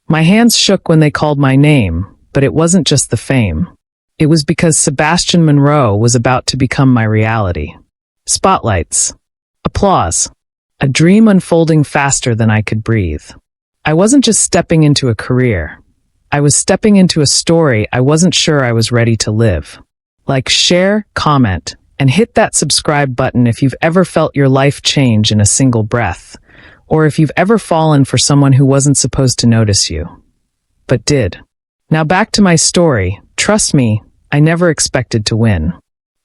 My hands shook when they called my name, but it wasn't just the fame. It was because Sebastian Monroe was about to become my reality. Spotlights. Applause. A dream unfolding faster than I could breathe. I wasn't just stepping into a career. I was stepping into a story I wasn't sure I was ready to live. Like, share, comment, and hit that subscribe button if you've ever felt your life change in a single breath, or if you've ever fallen for someone who wasn't supposed to notice you, but did. Now back to my story. Trust me, I never expected to win.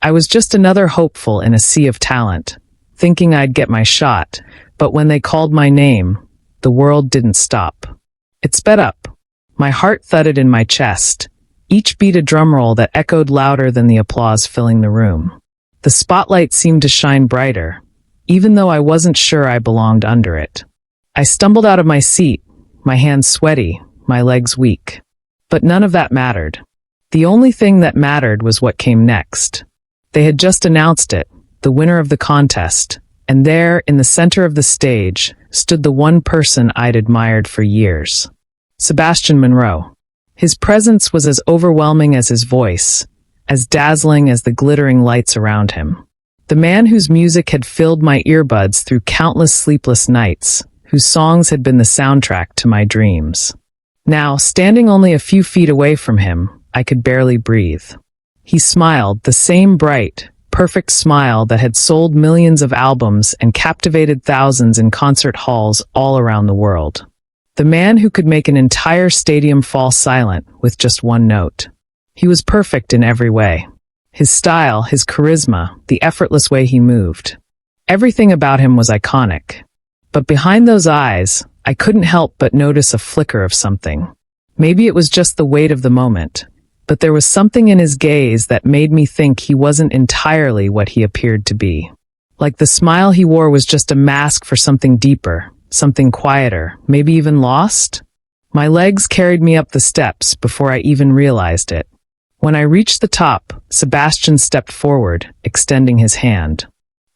I was just another hopeful in a sea of talent, thinking I'd get my shot, but when they called my name, the world didn't stop. It sped up. My heart thudded in my chest, each beat a drumroll that echoed louder than the applause filling the room. The spotlight seemed to shine brighter, even though I wasn't sure I belonged under it. I stumbled out of my seat, my hands sweaty, my legs weak. But none of that mattered. The only thing that mattered was what came next. They had just announced it, the winner of the contest, and there, in the center of the stage, stood the one person I'd admired for years. Sebastian Monroe. His presence was as overwhelming as his voice, as dazzling as the glittering lights around him. The man whose music had filled my earbuds through countless sleepless nights, whose songs had been the soundtrack to my dreams. Now, standing only a few feet away from him, I could barely breathe. He smiled, the same bright, perfect smile that had sold millions of albums and captivated thousands in concert halls all around the world. The man who could make an entire stadium fall silent with just one note. He was perfect in every way. His style, his charisma, the effortless way he moved. Everything about him was iconic. But behind those eyes, I couldn't help but notice a flicker of something. Maybe it was just the weight of the moment, but there was something in his gaze that made me think he wasn't entirely what he appeared to be. Like the smile he wore was just a mask for something deeper, something quieter, maybe even lost? My legs carried me up the steps before I even realized it. When I reached the top, Sebastian stepped forward, extending his hand.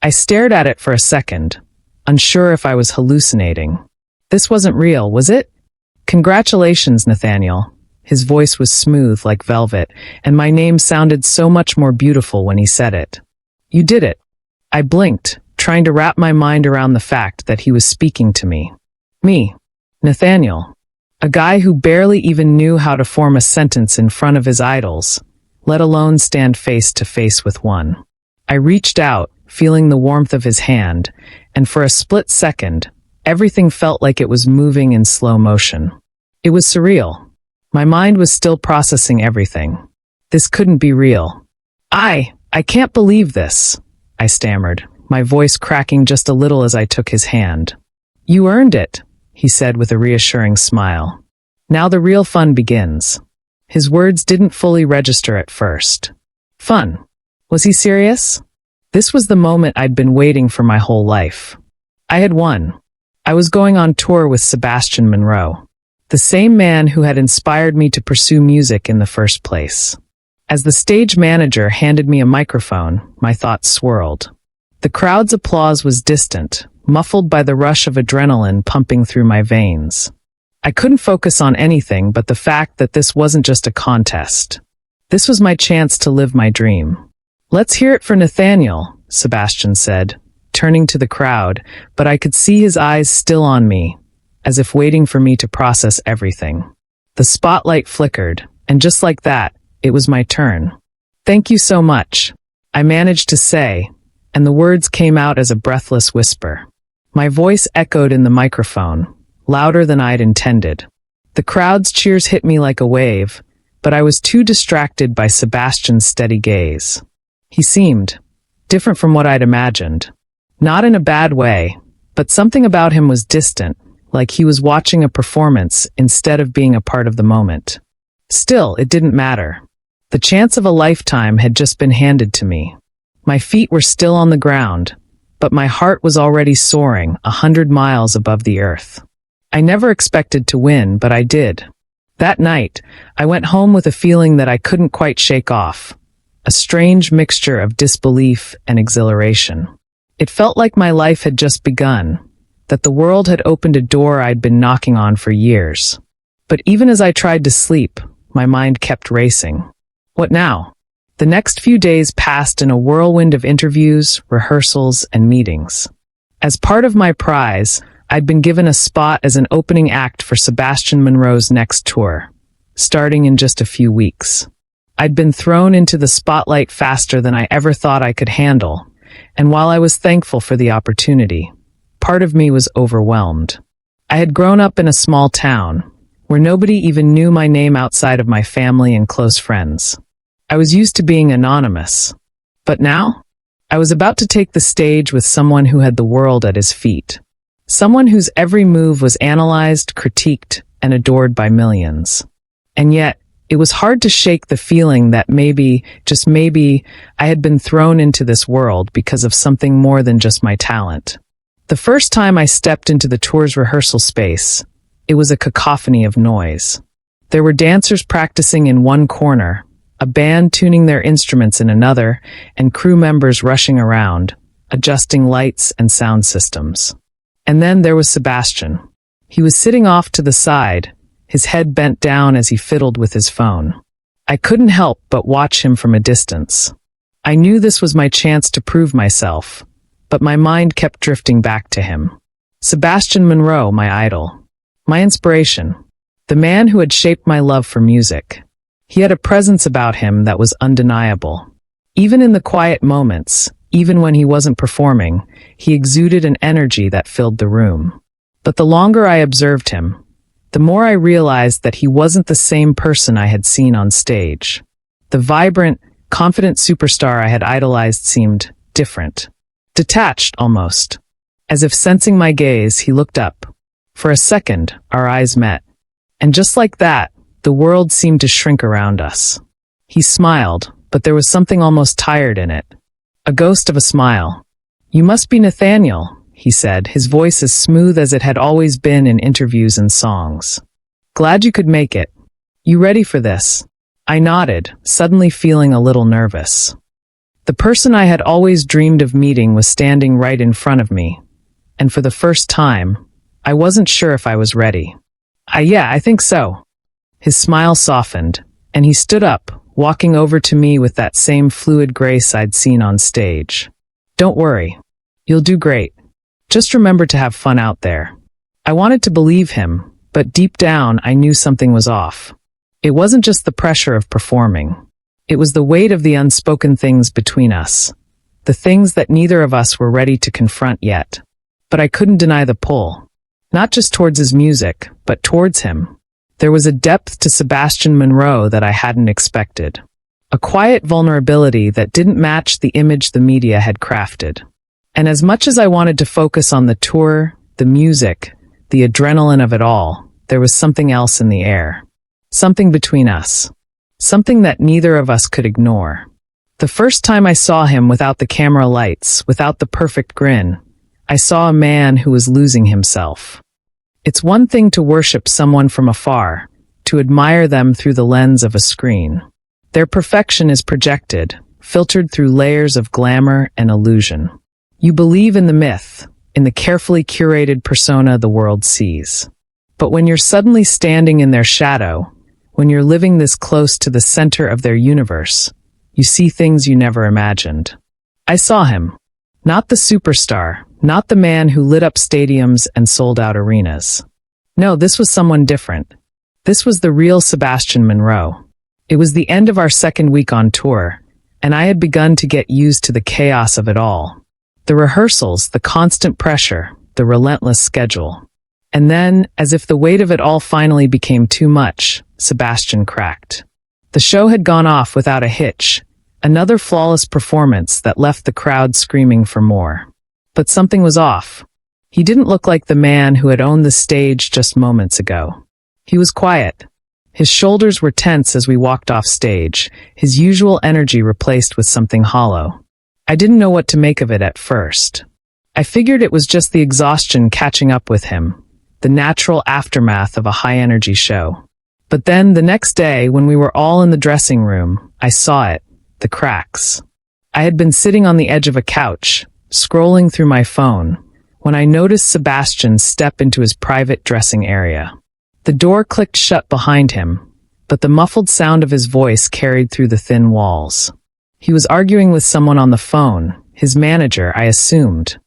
I stared at it for a second, unsure if I was hallucinating. This wasn't real, was it? Congratulations, Nathaniel. His voice was smooth like velvet, and my name sounded so much more beautiful when he said it. You did it. I blinked, trying to wrap my mind around the fact that he was speaking to me. Me, Nathaniel. A guy who barely even knew how to form a sentence in front of his idols, let alone stand face to face with one. I reached out, feeling the warmth of his hand, and for a split second, everything felt like it was moving in slow motion. It was surreal. My mind was still processing everything. This couldn't be real. I can't believe this, I stammered, my voice cracking just a little as I took his hand. You earned it, he said with a reassuring smile. Now the real fun begins. His words didn't fully register at first. Fun. Was he serious? This was the moment I'd been waiting for my whole life. I had won. I was going on tour with Sebastian Monroe, the same man who had inspired me to pursue music in the first place. As the stage manager handed me a microphone, my thoughts swirled. The crowd's applause was distant, muffled by the rush of adrenaline pumping through my veins. I couldn't focus on anything but the fact that this wasn't just a contest. This was my chance to live my dream. Let's hear it for Nathaniel, Sebastian said, turning to the crowd, but I could see his eyes still on me, as if waiting for me to process everything. The spotlight flickered, and just like that, it was my turn. Thank you so much, I managed to say, and the words came out as a breathless whisper. My voice echoed in the microphone, louder than I'd intended. The crowd's cheers hit me like a wave, but I was too distracted by Sebastian's steady gaze. He seemed different from what I'd imagined. Not in a bad way, but something about him was distant, like he was watching a performance instead of being a part of the moment. Still, it didn't matter. The chance of a lifetime had just been handed to me. My feet were still on the ground, but my heart was already soaring 100 miles above the earth. I never expected to win, but I did. That night, I went home with a feeling that I couldn't quite shake off, a strange mixture of disbelief and exhilaration. It felt like my life had just begun, that the world had opened a door I'd been knocking on for years. But even as I tried to sleep, my mind kept racing. What now? The next few days passed in a whirlwind of interviews, rehearsals, and meetings. As part of my prize, I'd been given a spot as an opening act for Sebastian Monroe's next tour, starting in just a few weeks. I'd been thrown into the spotlight faster than I ever thought I could handle, and while I was thankful for the opportunity, part of me was overwhelmed. I had grown up in a small town, where nobody even knew my name outside of my family and close friends. I was used to being anonymous. But now, I was about to take the stage with someone who had the world at his feet. Someone whose every move was analyzed, critiqued, and adored by millions. And yet, it was hard to shake the feeling that maybe, just maybe, I had been thrown into this world because of something more than just my talent. The first time I stepped into the tour's rehearsal space, it was a cacophony of noise. There were dancers practicing in one corner, a band tuning their instruments in another, and crew members rushing around, adjusting lights and sound systems. And then there was Sebastian. He was sitting off to the side, his head bent down as he fiddled with his phone. I couldn't help but watch him from a distance. I knew this was my chance to prove myself, but my mind kept drifting back to him. Sebastian Monroe, my idol. My inspiration. The man who had shaped my love for music. He had a presence about him that was undeniable. Even in the quiet moments, even when he wasn't performing, he exuded an energy that filled the room. But the longer I observed him, the more I realized that he wasn't the same person I had seen on stage. The vibrant, confident superstar I had idolized seemed different. Detached, almost. As if sensing my gaze, he looked up. For a second, our eyes met. And just like that, the world seemed to shrink around us. He smiled, but there was something almost tired in it. A ghost of a smile. "You must be Nathaniel," he said, his voice as smooth as it had always been in interviews and songs. "Glad you could make it. You ready for this?" I nodded, suddenly feeling a little nervous. The person I had always dreamed of meeting was standing right in front of me, and for the first time, I wasn't sure if I was ready. Yeah, I think so." His smile softened, and he stood up, walking over to me with that same fluid grace I'd seen on stage. "Don't worry. You'll do great. Just remember to have fun out there." I wanted to believe him, but deep down I knew something was off. It wasn't just the pressure of performing. It was the weight of the unspoken things between us. The things that neither of us were ready to confront yet. But I couldn't deny the pull. Not just towards his music, but towards him. There was a depth to Sebastian Monroe that I hadn't expected. A quiet vulnerability that didn't match the image the media had crafted. And as much as I wanted to focus on the tour, the music, the adrenaline of it all, there was something else in the air. Something between us. Something that neither of us could ignore. The first time I saw him without the camera lights, without the perfect grin, I saw a man who was losing himself. It's one thing to worship someone from afar, to admire them through the lens of a screen. Their perfection is projected, filtered through layers of glamour and illusion. You believe in the myth, in the carefully curated persona the world sees. But when you're suddenly standing in their shadow, when you're living this close to the center of their universe, you see things you never imagined. I saw him. Not the superstar, not the man who lit up stadiums and sold out arenas. No, this was someone different. This was the real Sebastian Monroe. It was the end of our second week on tour, and I had begun to get used to the chaos of it all. The rehearsals, the constant pressure, the relentless schedule. And then, as if the weight of it all finally became too much, Sebastian cracked. The show had gone off without a hitch, another flawless performance that left the crowd screaming for more. But something was off. He didn't look like the man who had owned the stage just moments ago. He was quiet. His shoulders were tense as we walked off stage, his usual energy replaced with something hollow. I didn't know what to make of it at first. I figured it was just the exhaustion catching up with him, the natural aftermath of a high-energy show. But then, the next day, when we were all in the dressing room, I saw it, the cracks. I had been sitting on the edge of a couch, scrolling through my phone, when I noticed Sebastian step into his private dressing area. The door clicked shut behind him, but the muffled sound of his voice carried through the thin walls. He was arguing with someone on the phone, his manager, I assumed.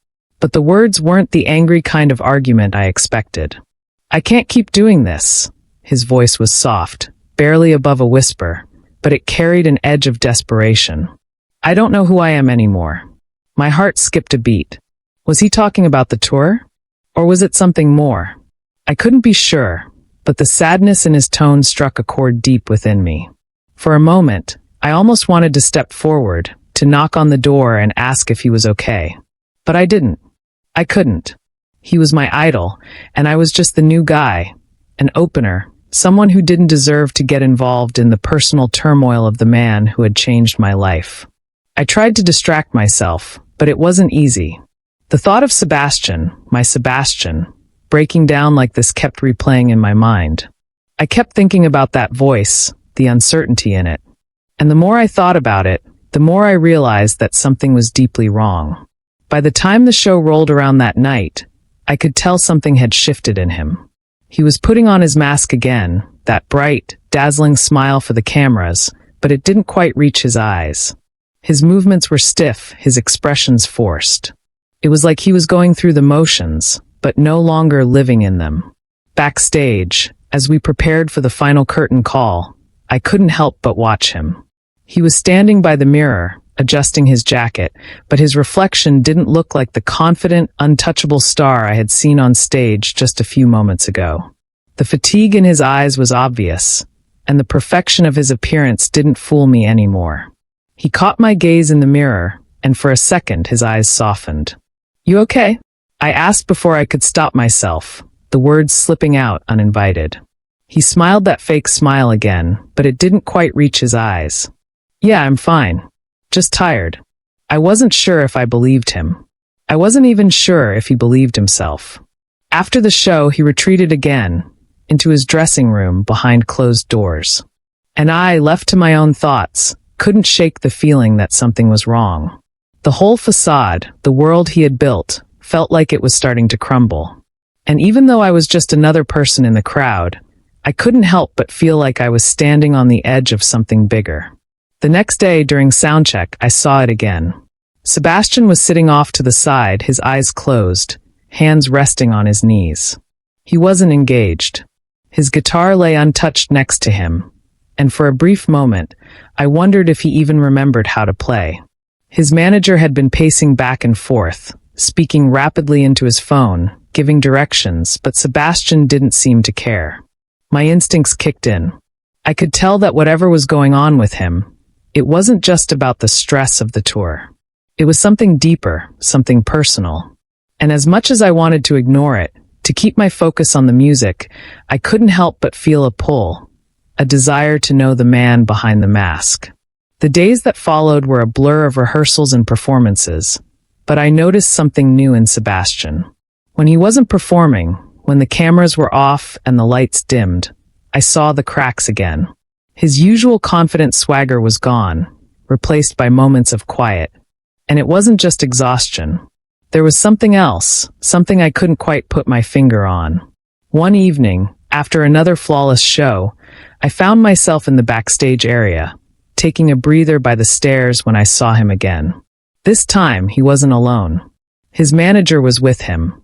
But the words weren't the angry kind of argument I expected. "I can't keep doing this." His voice was soft, barely above a whisper, but it carried an edge of desperation. "I don't know who I am anymore." My heart skipped a beat. Was he talking about the tour? Or was it something more? I couldn't be sure, but the sadness in his tone struck a chord deep within me. For a moment, I almost wanted to step forward, to knock on the door and ask if he was okay. But I didn't. I couldn't. He was my idol, and I was just the new guy, an opener, someone who didn't deserve to get involved in the personal turmoil of the man who had changed my life. I tried to distract myself, but it wasn't easy. The thought of Sebastian, my Sebastian, breaking down like this kept replaying in my mind. I kept thinking about that voice, the uncertainty in it. And the more I thought about it, the more I realized that something was deeply wrong. By the time the show rolled around that night, I could tell something had shifted in him. He was putting on his mask again, that bright, dazzling smile for the cameras, but it didn't quite reach his eyes. His movements were stiff, his expressions forced. It was like he was going through the motions, but no longer living in them. Backstage, as we prepared for the final curtain call, I couldn't help but watch him. He was standing by the mirror, adjusting his jacket, but his reflection didn't look like the confident, untouchable star I had seen on stage just a few moments ago. The fatigue in his eyes was obvious, and the perfection of his appearance didn't fool me anymore. He caught my gaze in the mirror, and for a second his eyes softened. "You okay?" I asked before I could stop myself, the words slipping out uninvited. He smiled that fake smile again, but it didn't quite reach his eyes. "Yeah, I'm fine. Just tired." I wasn't sure if I believed him. I wasn't even sure if he believed himself. After the show, he retreated again, into his dressing room behind closed doors. And I, left to my own thoughts, couldn't shake the feeling that something was wrong. The whole facade, the world he had built, felt like it was starting to crumble. And even though I was just another person in the crowd, I couldn't help but feel like I was standing on the edge of something bigger. The next day during soundcheck, I saw it again. Sebastian was sitting off to the side, his eyes closed, hands resting on his knees. He wasn't engaged. His guitar lay untouched next to him, and for a brief moment, I wondered if he even remembered how to play. His manager had been pacing back and forth, speaking rapidly into his phone, giving directions, but Sebastian didn't seem to care. My instincts kicked in. I could tell that whatever was going on with him, it wasn't just about the stress of the tour. It was something deeper, something personal. And as much as I wanted to ignore it, to keep my focus on the music, I couldn't help but feel a pull, a desire to know the man behind the mask. The days that followed were a blur of rehearsals and performances, but I noticed something new in Sebastian. When he wasn't performing, when the cameras were off and the lights dimmed, I saw the cracks again. His usual confident swagger was gone, replaced by moments of quiet. And it wasn't just exhaustion. There was something else, something I couldn't quite put my finger on. One evening, after another flawless show, I found myself in the backstage area, taking a breather by the stairs when I saw him again. This time, he wasn't alone. His manager was with him,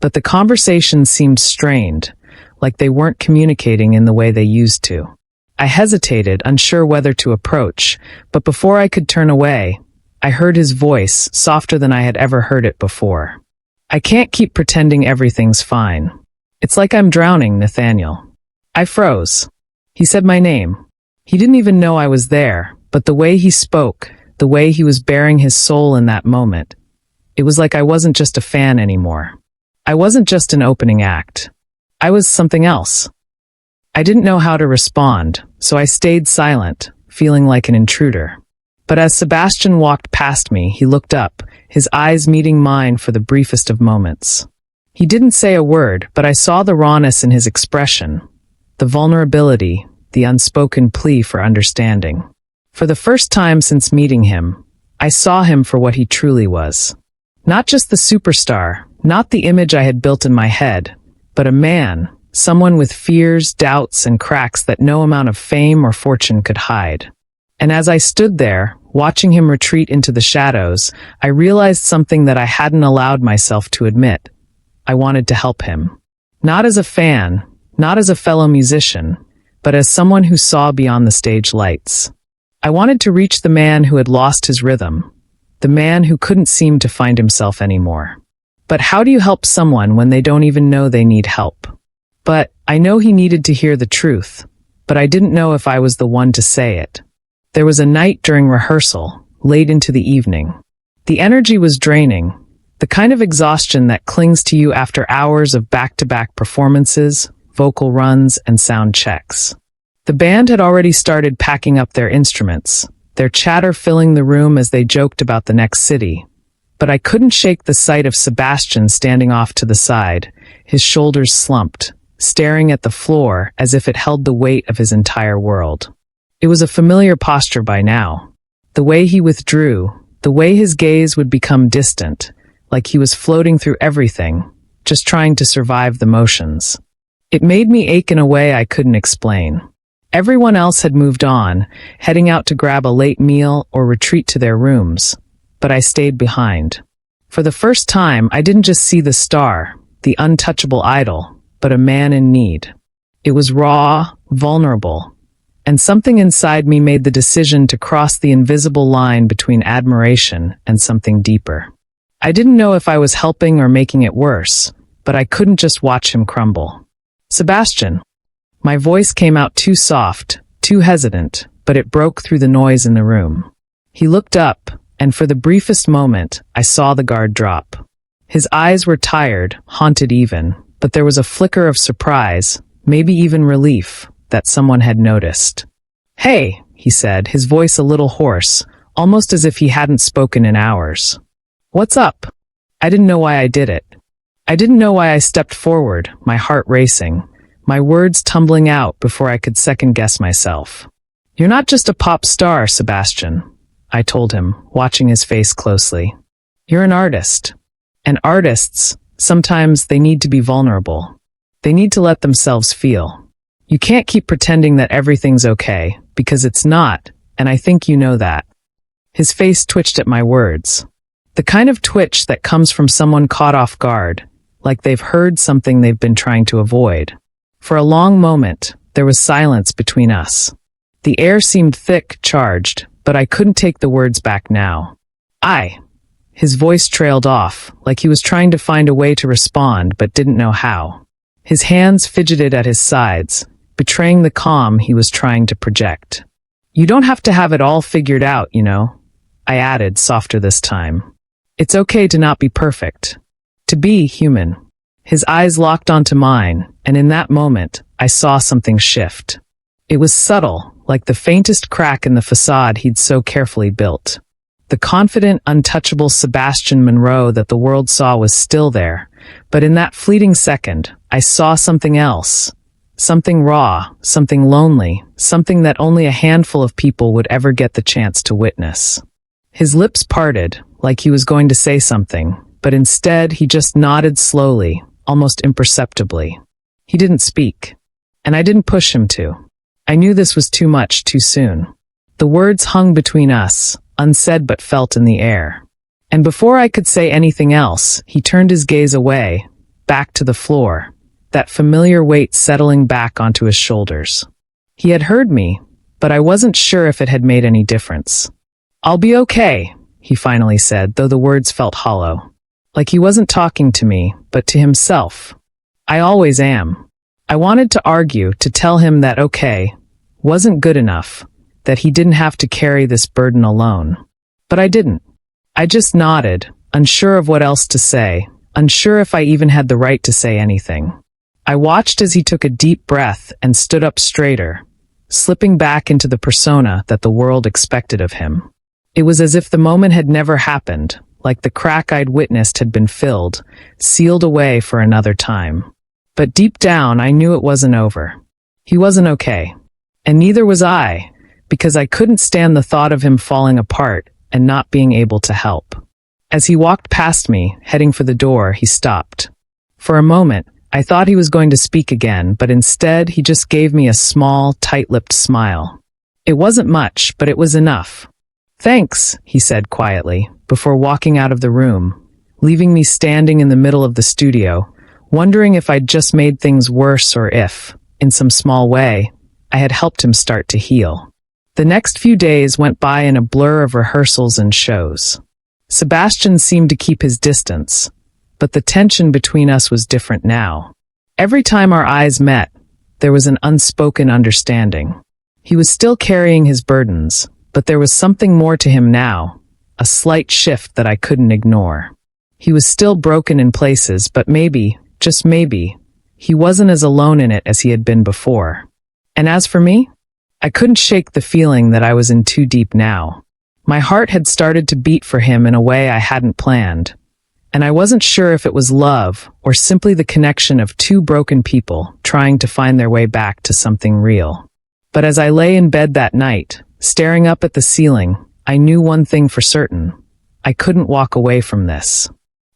but the conversation seemed strained, like they weren't communicating in the way they used to. I hesitated, unsure whether to approach, but before I could turn away, I heard his voice, softer than I had ever heard it before. "I can't keep pretending everything's fine. It's like I'm drowning, Nathaniel." I froze. He said my name. He didn't even know I was there, but the way he spoke, the way he was bearing his soul in that moment, it was like I wasn't just a fan anymore. I wasn't just an opening act. I was something else. I didn't know how to respond, so I stayed silent, feeling like an intruder. But as Sebastian walked past me, he looked up, his eyes meeting mine for the briefest of moments. He didn't say a word, but I saw the rawness in his expression, the vulnerability, the unspoken plea for understanding. For the first time since meeting him, I saw him for what he truly was. Not just the superstar, not the image I had built in my head, but a man, someone with fears, doubts, and cracks that no amount of fame or fortune could hide. And as I stood there, watching him retreat into the shadows, I realized something that I hadn't allowed myself to admit. I wanted to help him. Not as a fan, not as a fellow musician, but as someone who saw beyond the stage lights. I wanted to reach the man who had lost his rhythm, the man who couldn't seem to find himself anymore. But how do you help someone when they don't even know they need help? But I know he needed to hear the truth, but I didn't know if I was the one to say it. There was a night during rehearsal, late into the evening. The energy was draining, the kind of exhaustion that clings to you after hours of back-to-back performances, vocal runs, and sound checks. The band had already started packing up their instruments, their chatter filling the room as they joked about the next city. But I couldn't shake the sight of Sebastian standing off to the side, his shoulders slumped, staring at the floor as if it held the weight of his entire world. It was a familiar posture by now. The way he withdrew, the way his gaze would become distant, like he was floating through everything, just trying to survive the motions. It made me ache in a way I couldn't explain. Everyone else had moved on, heading out to grab a late meal or retreat to their rooms, but I stayed behind. For the first time, I didn't just see the star, the untouchable idol, but a man in need. It was raw, vulnerable, and something inside me made the decision to cross the invisible line between admiration and something deeper. I didn't know if I was helping or making it worse, but I couldn't just watch him crumble. Sebastian. My voice came out too soft, too hesitant, but it broke through the noise in the room. He looked up, and for the briefest moment, I saw the guard drop. His eyes were tired, haunted even, but there was a flicker of surprise, maybe even relief, that someone had noticed. "Hey," he said, his voice a little hoarse, almost as if he hadn't spoken in hours. "What's up?" I didn't know why I did it. I didn't know why I stepped forward, my heart racing, my words tumbling out before I could second-guess myself. "You're not just a pop star, Sebastian," I told him, watching his face closely. "You're an artist. And artists, sometimes they need to be vulnerable. They need to let themselves feel. You can't keep pretending that everything's okay, because it's not, and I think you know that." His face twitched at my words. The kind of twitch that comes from someone caught off guard, like they've heard something they've been trying to avoid. For a long moment, there was silence between us. The air seemed thick, charged, but I couldn't take the words back now. His voice trailed off, like he was trying to find a way to respond but didn't know how. His hands fidgeted at his sides, betraying the calm he was trying to project. "You don't have to have it all figured out, you know," I added, softer this time. "It's okay to not be perfect. To be human." His eyes locked onto mine, and in that moment, I saw something shift. It was subtle, like the faintest crack in the facade he'd so carefully built. The confident, untouchable Sebastian Monroe that the world saw was still there, but in that fleeting second, I saw something else. Something raw, something lonely, something that only a handful of people would ever get the chance to witness. His lips parted, like he was going to say something, but instead he just nodded slowly, almost imperceptibly. He didn't speak, and I didn't push him to. I knew this was too much, too soon. The words hung between us, unsaid but felt in the air. And before I could say anything else, he turned his gaze away, back to the floor, that familiar weight settling back onto his shoulders. He had heard me, but I wasn't sure if it had made any difference. "I'll be okay," he finally said, though the words felt hollow. Like he wasn't talking to me, but to himself. I always am. I wanted to argue, to tell him that okay wasn't good enough, that he didn't have to carry this burden alone. But I didn't. I just nodded, unsure of what else to say, unsure if I even had the right to say anything. I watched as he took a deep breath and stood up straighter, slipping back into the persona that the world expected of him. It was as if the moment had never happened, like the crack I'd witnessed had been filled, sealed away for another time. But deep down, I knew it wasn't over. He wasn't okay. And neither was I, because I couldn't stand the thought of him falling apart and not being able to help. As he walked past me, heading for the door, he stopped. For a moment, I thought he was going to speak again, but instead he just gave me a small, tight-lipped smile. It wasn't much, but it was enough. "Thanks," he said quietly, before walking out of the room, leaving me standing in the middle of the studio, wondering if I'd just made things worse or if, in some small way, I had helped him start to heal. The next few days went by in a blur of rehearsals and shows. Sebastian seemed to keep his distance, but the tension between us was different now. Every time our eyes met, there was an unspoken understanding. He was still carrying his burdens, but there was something more to him now, a slight shift that I couldn't ignore. He was still broken in places, but maybe, just maybe, he wasn't as alone in it as he had been before. And as for me, I couldn't shake the feeling that I was in too deep now. My heart had started to beat for him in a way I hadn't planned, and I wasn't sure if it was love or simply the connection of two broken people trying to find their way back to something real. But as I lay in bed that night, staring up at the ceiling, I knew one thing for certain. I couldn't walk away from this.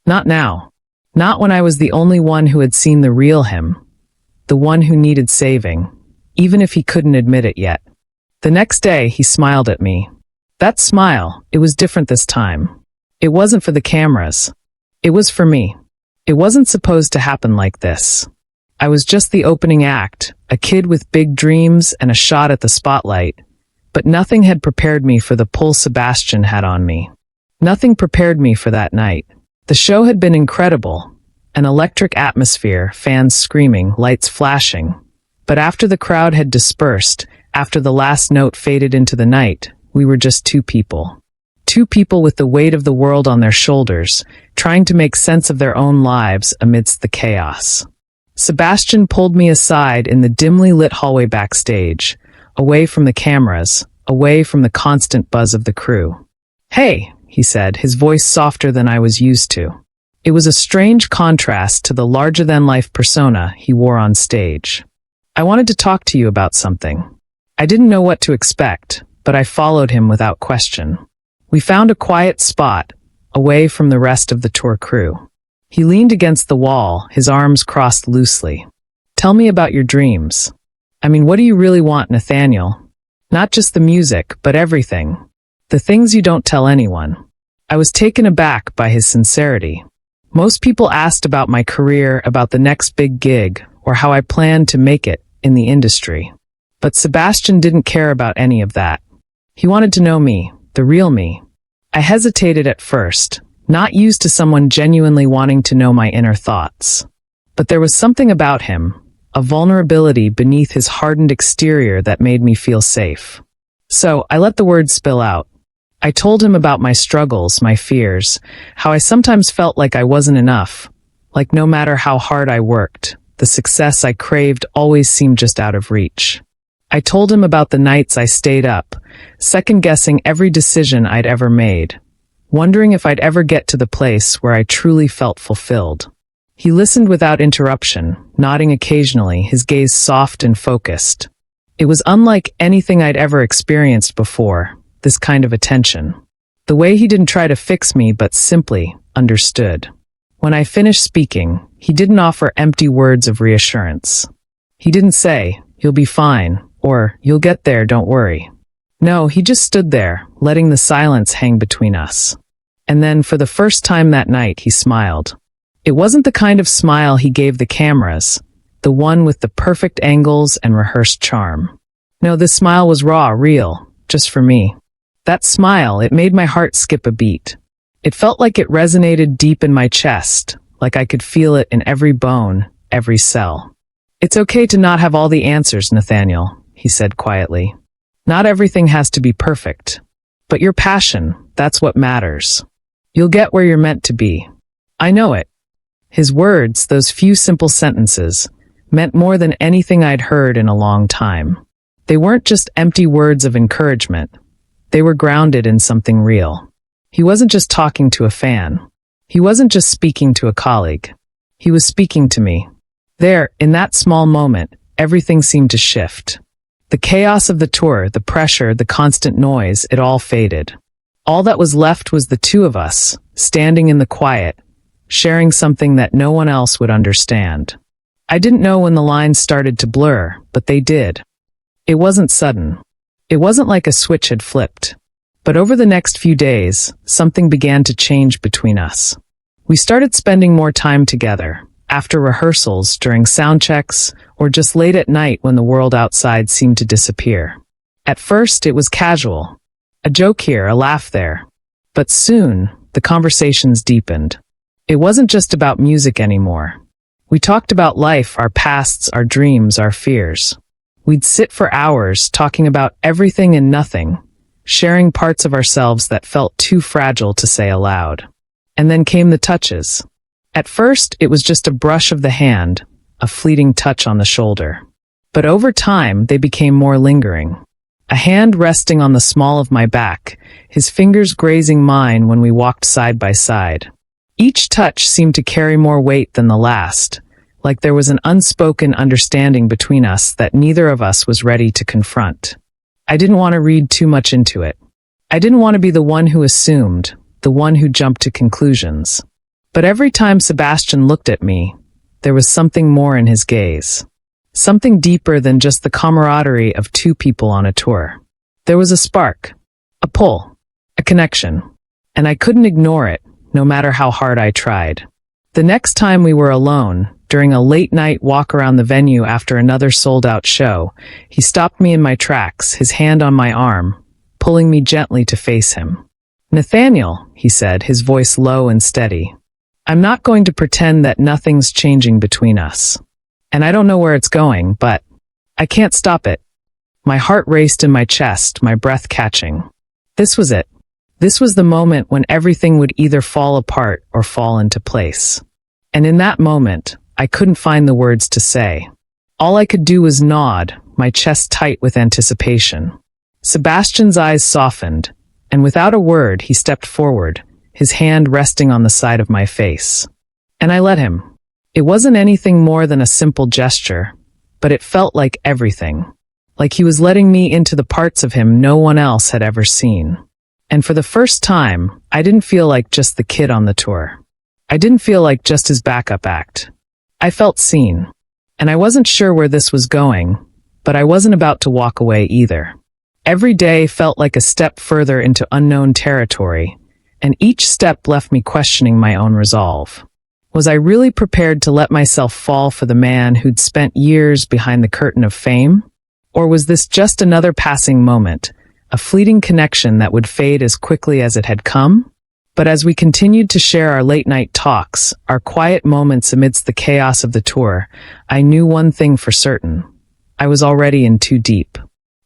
Not now. Not when I was the only one who had seen the real him. The one who needed saving, even if he couldn't admit it yet. The next day, he smiled at me. That smile, it was different this time. It wasn't for the cameras. It was for me. It wasn't supposed to happen like this. I was just the opening act, a kid with big dreams and a shot at the spotlight. But nothing had prepared me for the pull Sebastian had on me. Nothing prepared me for that night. The show had been incredible. An electric atmosphere, fans screaming, lights flashing. But after the crowd had dispersed, after the last note faded into the night, we were just two people. Two people with the weight of the world on their shoulders, trying to make sense of their own lives amidst the chaos. Sebastian pulled me aside in the dimly lit hallway backstage, away from the cameras, away from the constant buzz of the crew. "Hey," he said, his voice softer than I was used to. It was a strange contrast to the larger-than-life persona he wore on stage. "I wanted to talk to you about something." I didn't know what to expect, but I followed him without question. We found a quiet spot, away from the rest of the tour crew. He leaned against the wall, his arms crossed loosely. "Tell me about your dreams. I mean, what do you really want, Nathaniel? Not just the music, but everything. The things you don't tell anyone." I was taken aback by his sincerity. Most people asked about my career, about the next big gig, or how I planned to make it in the industry. But Sebastian didn't care about any of that. He wanted to know me, the real me. I hesitated at first, not used to someone genuinely wanting to know my inner thoughts. But there was something about him, a vulnerability beneath his hardened exterior that made me feel safe. So I let the words spill out. I told him about my struggles, my fears, how I sometimes felt like I wasn't enough, like no matter how hard I worked, the success I craved always seemed just out of reach. I told him about the nights I stayed up, second-guessing every decision I'd ever made, wondering if I'd ever get to the place where I truly felt fulfilled. He listened without interruption, nodding occasionally, his gaze soft and focused. It was unlike anything I'd ever experienced before, this kind of attention. The way he didn't try to fix me but simply understood. When I finished speaking, he didn't offer empty words of reassurance. He didn't say, "You'll be fine," or "You'll get there, don't worry." No, he just stood there, letting the silence hang between us. And then, for the first time that night, he smiled. It wasn't the kind of smile he gave the cameras, the one with the perfect angles and rehearsed charm. No, this smile was raw, real, just for me. That smile, it made my heart skip a beat. It felt like it resonated deep in my chest, like I could feel it in every bone, every cell. "It's okay to not have all the answers, Nathaniel," he said quietly. "Not everything has to be perfect. But your passion, that's what matters. You'll get where you're meant to be. I know it." His words, those few simple sentences, meant more than anything I'd heard in a long time. They weren't just empty words of encouragement. They were grounded in something real. He wasn't just talking to a fan. He wasn't just speaking to a colleague. He was speaking to me. There, in that small moment, everything seemed to shift. The chaos of the tour, the pressure, the constant noise, it all faded. All that was left was the two of us, standing in the quiet, sharing something that no one else would understand. I didn't know when the lines started to blur, but they did. It wasn't sudden. It wasn't like a switch had flipped. But over the next few days, something began to change between us. We started spending more time together, after rehearsals, during sound checks, or just late at night when the world outside seemed to disappear. At first, it was casual. A joke here, a laugh there. But soon, the conversations deepened. It wasn't just about music anymore. We talked about life, our pasts, our dreams, our fears. We'd sit for hours talking about everything and nothing, sharing parts of ourselves that felt too fragile to say aloud. And then came the touches. At first, it was just a brush of the hand, a fleeting touch on the shoulder. But over time, they became more lingering. A hand resting on the small of my back, his fingers grazing mine when we walked side by side. Each touch seemed to carry more weight than the last, like there was an unspoken understanding between us that neither of us was ready to confront. I didn't want to read too much into it. I didn't want to be the one who assumed, the one who jumped to conclusions. But every time Sebastian looked at me, there was something more in his gaze. Something deeper than just the camaraderie of two people on a tour. There was a spark, a pull, a connection, and I couldn't ignore it, no matter how hard I tried. The next time we were alone, during a late-night walk around the venue after another sold-out show, he stopped me in my tracks, his hand on my arm, pulling me gently to face him. "Nathaniel," he said, his voice low and steady, "I'm not going to pretend that nothing's changing between us. And I don't know where it's going, but I can't stop it." My heart raced in my chest, my breath catching. This was it. This was the moment when everything would either fall apart or fall into place. And in that moment, I couldn't find the words to say. All I could do was nod, my chest tight with anticipation. Sebastian's eyes softened, and without a word, he stepped forward, his hand resting on the side of my face. And I let him. It wasn't anything more than a simple gesture, but it felt like everything. Like he was letting me into the parts of him no one else had ever seen. And for the first time, I didn't feel like just the kid on the tour. I didn't feel like just his backup act. I felt seen. And I wasn't sure where this was going, but I wasn't about to walk away either. Every day felt like a step further into unknown territory, and each step left me questioning my own resolve. Was I really prepared to let myself fall for the man who'd spent years behind the curtain of fame? Or was this just another passing moment, a fleeting connection that would fade as quickly as it had come? But as we continued to share our late-night talks, our quiet moments amidst the chaos of the tour, I knew one thing for certain. I was already in too deep.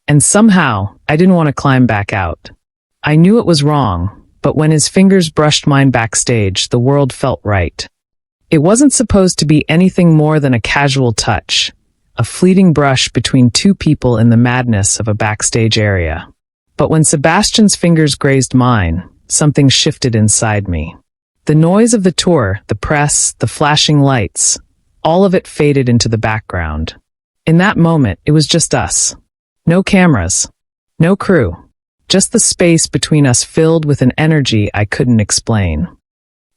And somehow, I didn't want to climb back out. I knew it was wrong, but when his fingers brushed mine backstage, the world felt right. It wasn't supposed to be anything more than a casual touch, a fleeting brush between two people in the madness of a backstage area. But when Sebastian's fingers grazed mine, something shifted inside me. The noise of the tour, the press, the flashing lights, all of it faded into the background. In that moment, it was just us. No cameras, no crew, just the space between us filled with an energy I couldn't explain.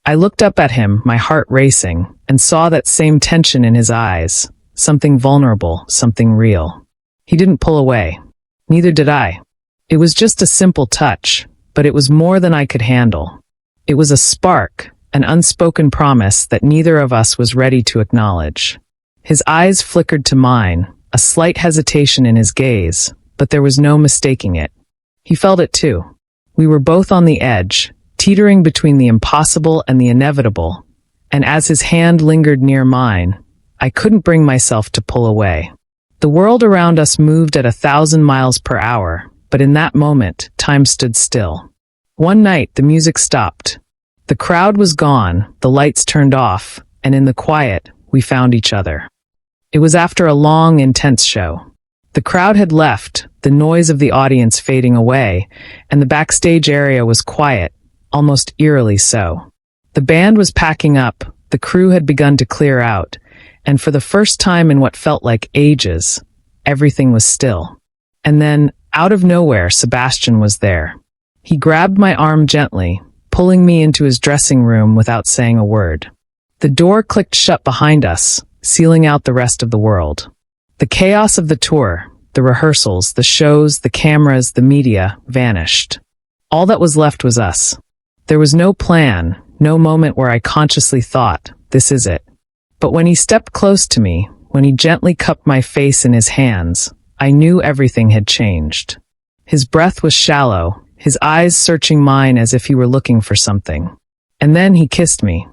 I looked up at him, my heart racing, and saw that same tension in his eyes, something vulnerable, something real. He didn't pull away. Neither did I. It was just a simple touch, but it was more than I could handle. It was a spark, an unspoken promise that neither of us was ready to acknowledge. His eyes flickered to mine, a slight hesitation in his gaze, but there was no mistaking it. He felt it too. We were both on the edge, teetering between the impossible and the inevitable, and as his hand lingered near mine, I couldn't bring myself to pull away. The world around us moved at 1,000 miles per hour, but in that moment, time stood still. One night, the music stopped. The crowd was gone, the lights turned off, and in the quiet, we found each other. It was after a long, intense show. The crowd had left, the noise of the audience fading away, and the backstage area was quiet, almost eerily so. The band was packing up, the crew had begun to clear out, and for the first time in what felt like ages, everything was still. And then, out of nowhere, Sebastian was there. He grabbed my arm gently, pulling me into his dressing room without saying a word. The door clicked shut behind us, sealing out the rest of the world. The chaos of the tour, the rehearsals, the shows, the cameras, the media, vanished. All that was left was us. There was no plan, no moment where I consciously thought, this is it. But when he stepped close to me, when he gently cupped my face in his hands, I knew everything had changed. His breath was shallow, his eyes searching mine as if he were looking for something. And then he kissed me.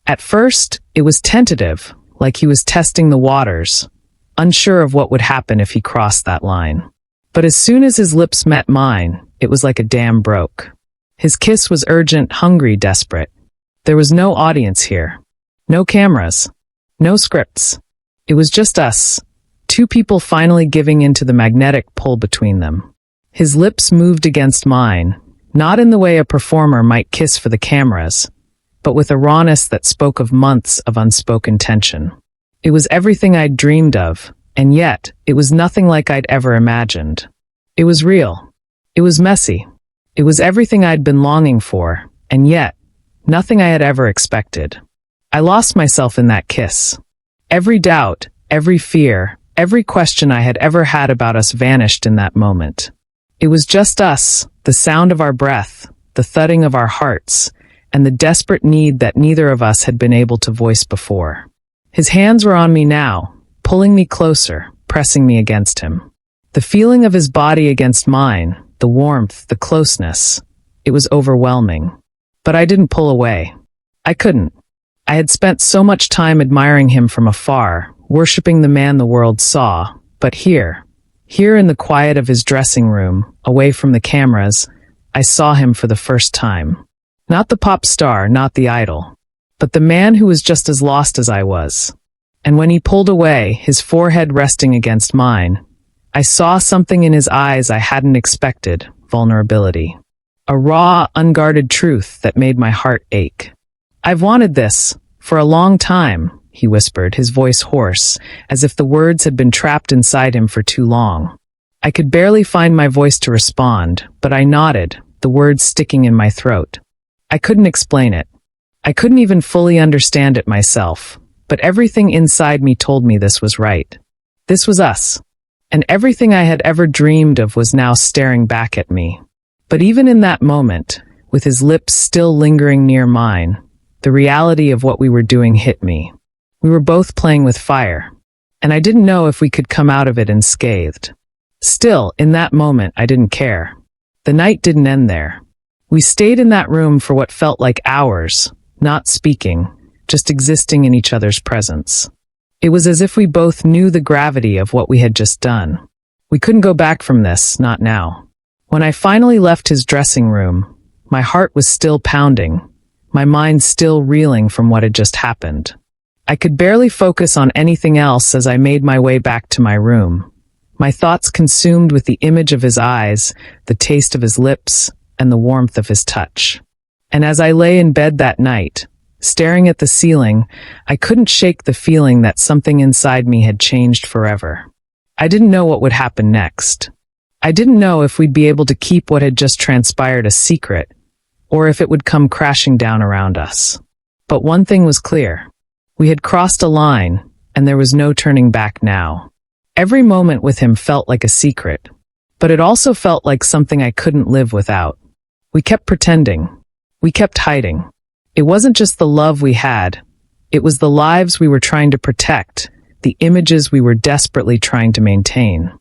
At first, it was tentative, like he was testing the waters, unsure of what would happen if he crossed that line. But as soon as his lips met mine, it was like a dam broke. His kiss was urgent, hungry, desperate. There was no audience here. No cameras. No scripts. It was just us, two people finally giving in to the magnetic pull between them. His lips moved against mine, not in the way a performer might kiss for the cameras, but with a rawness that spoke of months of unspoken tension. It was everything I'd dreamed of, and yet it was nothing like I'd ever imagined. It was real. It was messy. It was everything I'd been longing for, and yet nothing I had ever expected. I lost myself in that kiss. Every doubt, every fear, every question I had ever had about us vanished in that moment. It was just us, the sound of our breath, the thudding of our hearts, and the desperate need that neither of us had been able to voice before. His hands were on me now, pulling me closer, pressing me against him. The feeling of his body against mine, the warmth, the closeness, it was overwhelming. But I didn't pull away. I couldn't. I had spent so much time admiring him from afar, worshipping the man the world saw, but here in the quiet of his dressing room, away from the cameras, I saw him for the first time. Not the pop star, not the idol, but the man who was just as lost as I was. And when he pulled away, his forehead resting against mine, I saw something in his eyes I hadn't expected, vulnerability. A raw, unguarded truth that made my heart ache. "I've wanted this for a long time," he whispered, his voice hoarse, as if the words had been trapped inside him for too long. I could barely find my voice to respond, but I nodded, the words sticking in my throat. I couldn't explain it. I couldn't even fully understand it myself, but everything inside me told me this was right. This was us. And everything I had ever dreamed of was now staring back at me. But even in that moment, with his lips still lingering near mine, the reality of what we were doing hit me. We were both playing with fire, and I didn't know if we could come out of it unscathed. Still, in that moment, I didn't care. The night didn't end there. We stayed in that room for what felt like hours, not speaking, just existing in each other's presence. It was as if we both knew the gravity of what we had just done. We couldn't go back from this, not now. When I finally left his dressing room, my heart was still pounding, my mind still reeling from what had just happened. I could barely focus on anything else as I made my way back to my room, my thoughts consumed with the image of his eyes, the taste of his lips, and the warmth of his touch. And as I lay in bed that night, staring at the ceiling, I couldn't shake the feeling that something inside me had changed forever. I didn't know what would happen next. I didn't know if we'd be able to keep what had just transpired a secret, or if it would come crashing down around us. But one thing was clear. We had crossed a line, and there was no turning back now. Every moment with him felt like a secret, but it also felt like something I couldn't live without. We kept pretending. We kept hiding. It wasn't just the love we had. It was the lives we were trying to protect, the images we were desperately trying to maintain.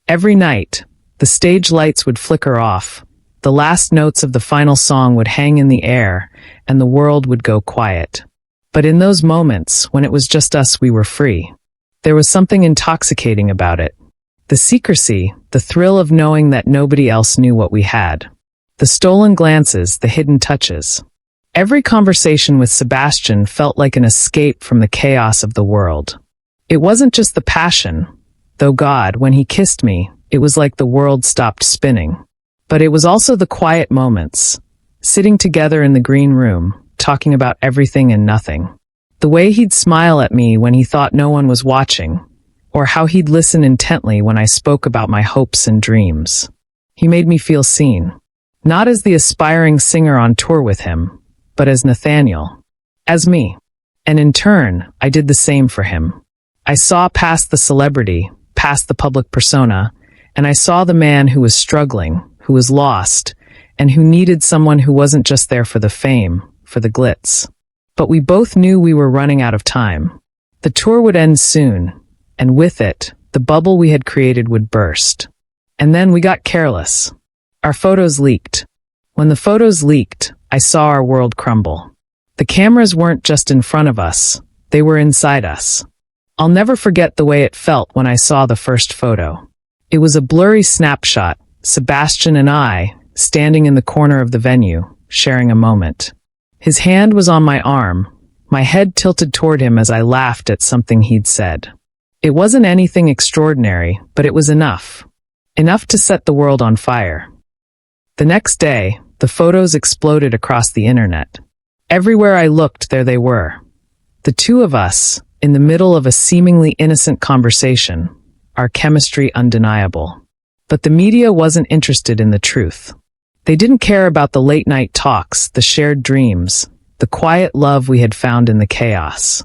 Every night, the stage lights would flicker off, the last notes of the final song would hang in the air, and the world would go quiet. But in those moments, when it was just us, we were free. There was something intoxicating about it. The secrecy, the thrill of knowing that nobody else knew what we had. The stolen glances, the hidden touches. Every conversation with Sebastian felt like an escape from the chaos of the world. It wasn't just the passion, though God, when he kissed me, it was like the world stopped spinning. But it was also the quiet moments, sitting together in the green room, talking about everything and nothing. The way he'd smile at me when he thought no one was watching, or how he'd listen intently when I spoke about my hopes and dreams. He made me feel seen, not as the aspiring singer on tour with him, but as Nathaniel, as me. And in turn, I did the same for him. I saw past the celebrity, past the public persona, and I saw the man who was struggling, who was lost, and who needed someone who wasn't just there for the fame, for the glitz. But we both knew we were running out of time. The tour would end soon, and with it, the bubble we had created would burst. And then we got careless. Our photos leaked. When the photos leaked, I saw our world crumble. The cameras weren't just in front of us, they were inside us. I'll never forget the way it felt when I saw the first photo. It was a blurry snapshot, Sebastian and I, standing in the corner of the venue, sharing a moment. His hand was on my arm, my head tilted toward him as I laughed at something he'd said. It wasn't anything extraordinary, but it was enough. Enough to set the world on fire. The next day, the photos exploded across the internet. Everywhere I looked, there they were. The two of us, in the middle of a seemingly innocent conversation, our chemistry undeniable. But the media wasn't interested in the truth. They didn't care about the late-night talks, the shared dreams, the quiet love we had found in the chaos.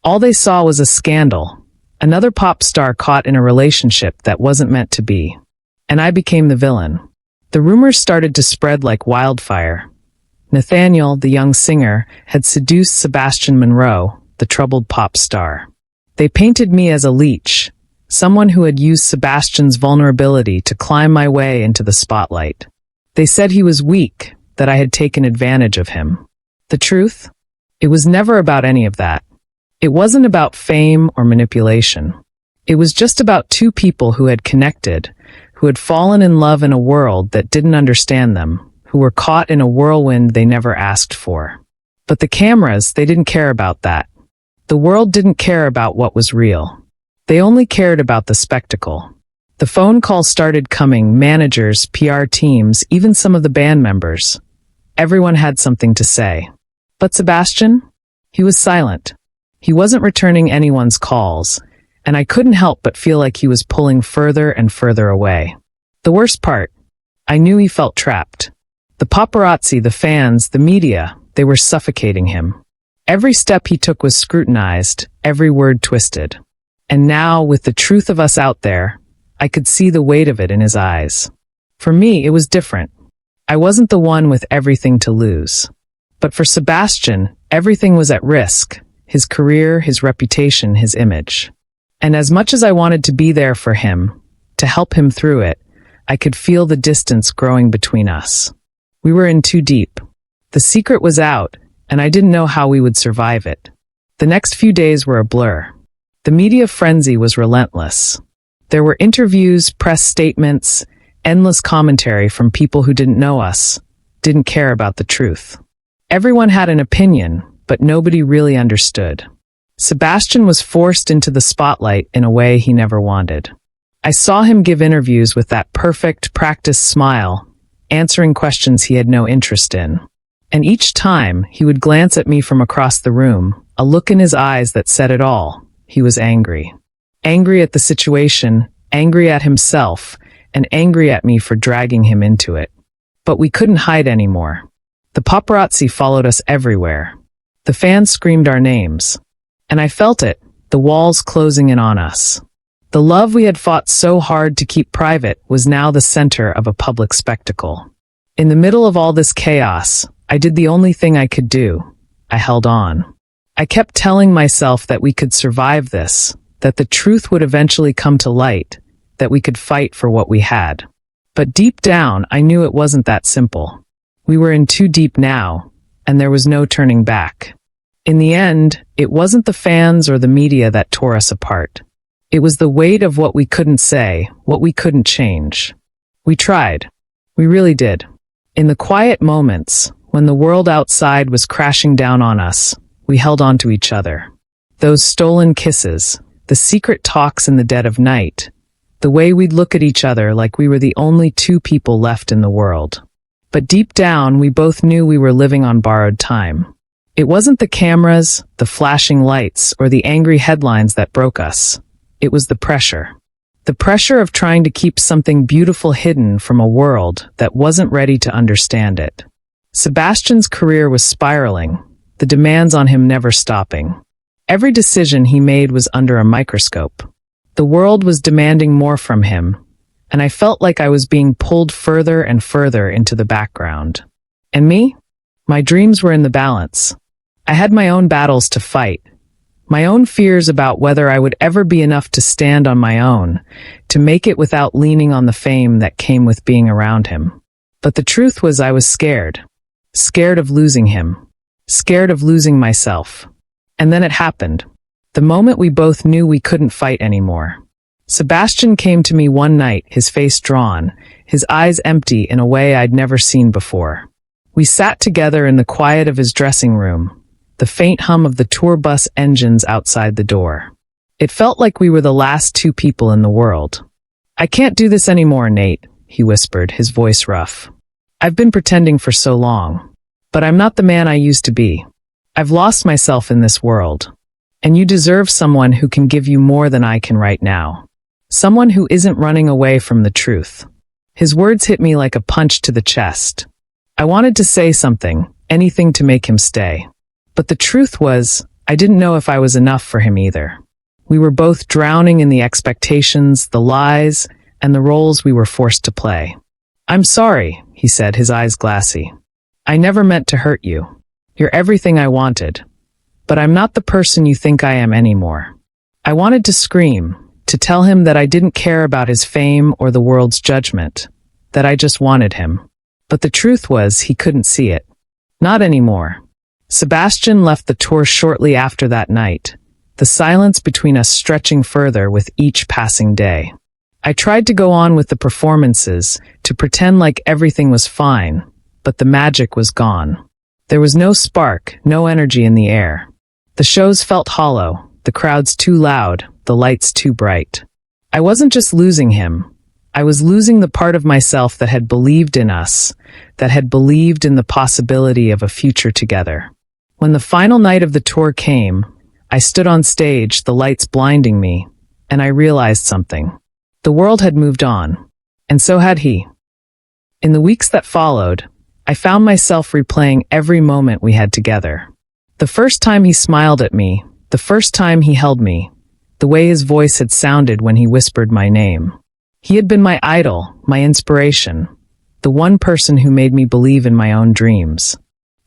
All they saw was a scandal, another pop star caught in a relationship that wasn't meant to be. And I became the villain. The rumors started to spread like wildfire. Nathaniel, the young singer, had seduced Sebastian Monroe, the troubled pop star. They painted me as a leech, someone who had used Sebastian's vulnerability to climb my way into the spotlight. They said he was weak, that I had taken advantage of him. The truth? It was never about any of that. It wasn't about fame or manipulation. It was just about two people who had connected, who had fallen in love in a world that didn't understand them, who were caught in a whirlwind they never asked for. But the cameras, they didn't care about that. The world didn't care about what was real. They only cared about the spectacle. The phone calls started coming, managers, PR teams, even some of the band members. Everyone had something to say. But Sebastian? He was silent. He wasn't returning anyone's calls, and I couldn't help but feel like he was pulling further and further away. The worst part, I knew he felt trapped. The paparazzi, the fans, the media, they were suffocating him. Every step he took was scrutinized, every word twisted. And now, with the truth of us out there, I could see the weight of it in his eyes. For me, it was different. I wasn't the one with everything to lose. But for Sebastian, everything was at risk. His career, his reputation, his image. And as much as I wanted to be there for him, to help him through it, I could feel the distance growing between us. We were in too deep. The secret was out, and I didn't know how we would survive it. The next few days were a blur. The media frenzy was relentless. There were interviews, press statements, endless commentary from people who didn't know us, didn't care about the truth. Everyone had an opinion, but nobody really understood. Sebastian was forced into the spotlight in a way he never wanted. I saw him give interviews with that perfect, practiced smile, answering questions he had no interest in. And each time, he would glance at me from across the room, a look in his eyes that said it all. He was angry. Angry at the situation, angry at himself, and angry at me for dragging him into it. But we couldn't hide anymore. The paparazzi followed us everywhere. The fans screamed our names. And I felt it, the walls closing in on us. The love we had fought so hard to keep private was now the center of a public spectacle. In the middle of all this chaos, I did the only thing I could do. I held on. I kept telling myself that we could survive this, that the truth would eventually come to light, that we could fight for what we had. But deep down, I knew it wasn't that simple. We were in too deep now, and there was no turning back. In the end, it wasn't the fans or the media that tore us apart. It was the weight of what we couldn't say, what we couldn't change. We tried. We really did. In the quiet moments, when the world outside was crashing down on us, we held on to each other. Those stolen kisses, the secret talks in the dead of night, the way we'd look at each other like we were the only two people left in the world. But deep down, we both knew we were living on borrowed time. It wasn't the cameras, the flashing lights, or the angry headlines that broke us. It was the pressure. The pressure of trying to keep something beautiful hidden from a world that wasn't ready to understand it. Sebastian's career was spiraling, the demands on him never stopping. Every decision he made was under a microscope. The world was demanding more from him, and I felt like I was being pulled further and further into the background. And me? My dreams were in the balance. I had my own battles to fight, my own fears about whether I would ever be enough to stand on my own, to make it without leaning on the fame that came with being around him. But the truth was I was scared. Scared of losing him. Scared of losing myself. And then it happened. The moment we both knew we couldn't fight anymore. Sebastian came to me one night, his face drawn, his eyes empty in a way I'd never seen before. We sat together in the quiet of his dressing room, the faint hum of the tour bus engines outside the door. It felt like we were the last two people in the world. "I can't do this anymore, Nate," he whispered, his voice rough. "I've been pretending for so long. But I'm not the man I used to be. I've lost myself in this world. And you deserve someone who can give you more than I can right now. Someone who isn't running away from the truth." His words hit me like a punch to the chest. I wanted to say something, anything to make him stay. But the truth was, I didn't know if I was enough for him either. We were both drowning in the expectations, the lies, and the roles we were forced to play. "I'm sorry," he said, his eyes glassy. "I never meant to hurt you. You're everything I wanted. But I'm not the person you think I am anymore." I wanted to scream, to tell him that I didn't care about his fame or the world's judgment, that I just wanted him. But the truth was, he couldn't see it. Not anymore. Sebastian left the tour shortly after that night, the silence between us stretching further with each passing day. I tried to go on with the performances, to pretend like everything was fine, but the magic was gone. There was no spark, no energy in the air. The shows felt hollow, the crowds too loud, the lights too bright. I wasn't just losing him. I was losing the part of myself that had believed in us, that had believed in the possibility of a future together. When the final night of the tour came, I stood on stage, the lights blinding me, and I realized something. The world had moved on, and so had he. In the weeks that followed, I found myself replaying every moment we had together. The first time he smiled at me, the first time he held me, the way his voice had sounded when he whispered my name. He had been my idol, my inspiration, the one person who made me believe in my own dreams.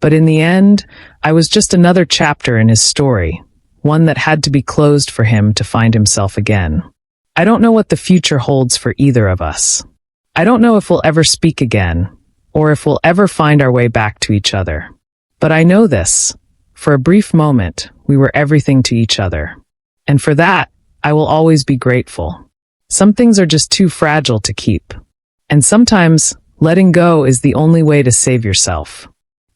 But in the end, I was just another chapter in his story, one that had to be closed for him to find himself again. I don't know what the future holds for either of us. I don't know if we'll ever speak again, or if we'll ever find our way back to each other. But I know this. For a brief moment, we were everything to each other. And for that, I will always be grateful. Some things are just too fragile to keep. And sometimes, letting go is the only way to save yourself.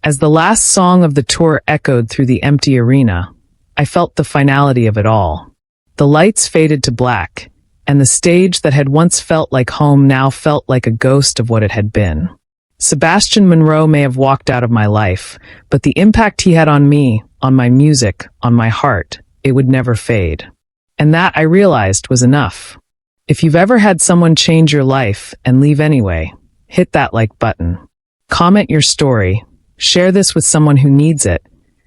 As the last song of the tour echoed through the empty arena, I felt the finality of it all. The lights faded to black, and the stage that had once felt like home now felt like a ghost of what it had been. Sebastian Monroe may have walked out of my life, but the impact he had on me, on my music, on my heart, it would never fade. And that, I realized, was enough. If you've ever had someone change your life and leave anyway, hit that like button. Comment your story, share this with someone who needs it,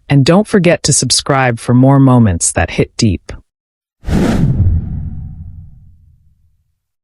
and don't forget to subscribe for more moments that hit deep.